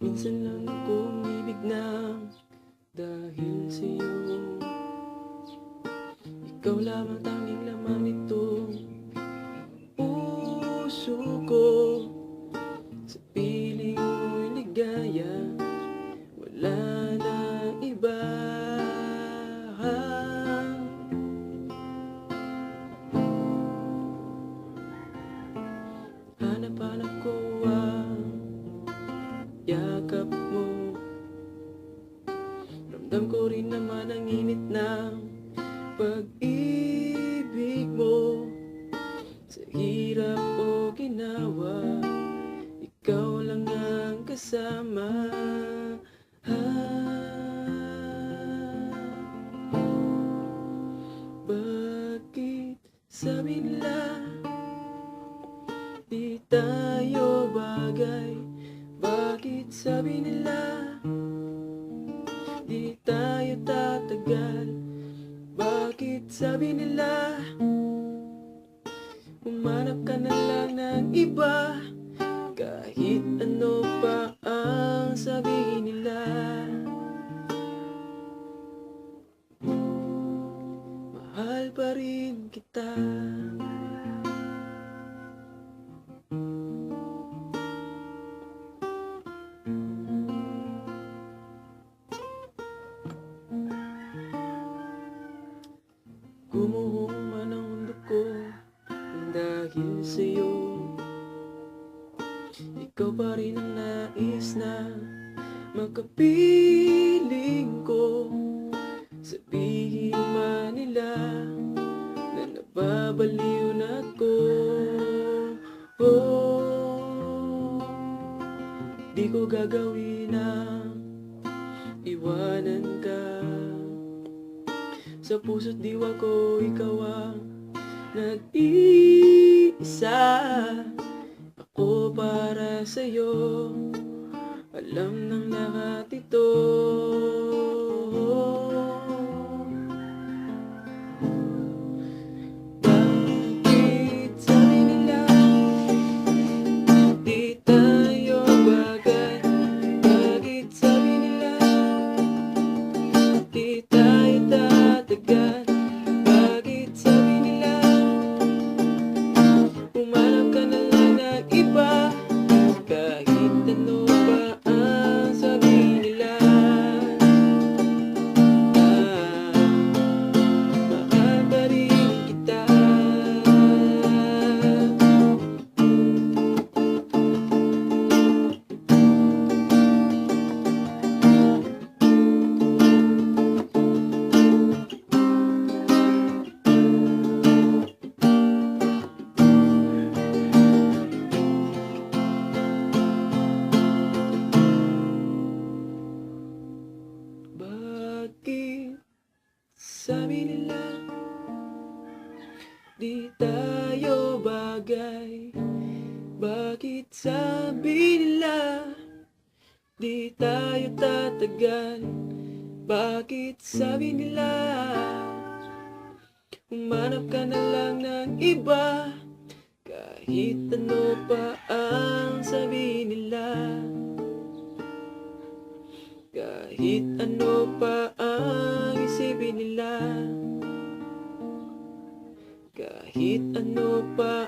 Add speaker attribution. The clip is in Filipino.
Speaker 1: Minsan lang ako umibig ng dahil sa'yo. Ikaw lamang tanging laman nitong puso ko. Sa piling mo'y ligaya, wala na iba. Hanap-hanap ko ang yakap mo. Ramdam ko rin naman ang init ng pag-ibig mo. Sa hirap o ginawa, ikaw lang ang kasama. Bakit sabi nila di tayo bagay? Bakit sabi nila di tayo tatagal? Bakit sabi nila humanap ka na lang ng iba? Kahit ano pa ang sabihin nila, mahal pa rin kita. Gumuho man ang mundo ko dahil sa'yo. Ikaw pa rin ang nais na makapiling ko. Sabihin man nila na nababaliw na ako. Di ko gagawin ang iwanan ka. Sa puso't diwa ko, ikaw ang nag-iisa. Ako para sa'yo, alam ng lahat ito. Bakit sabi nila di tayo bagay? Bakit sabi nila di tayo tatagal? Bakit sabi nila humanap ka na lang ng iba? Kahit ano pa ang sabihin nila, mahal pa rin kita. Bakit sabi nila di tayo bagay? Bakit sabi nila di tayo tatagal? Bakit sabi nila humanap ka na lang ng iba? Kahit ano pa ang sabihin nila, kahit ano pa ang isipin nila, kahit ano pa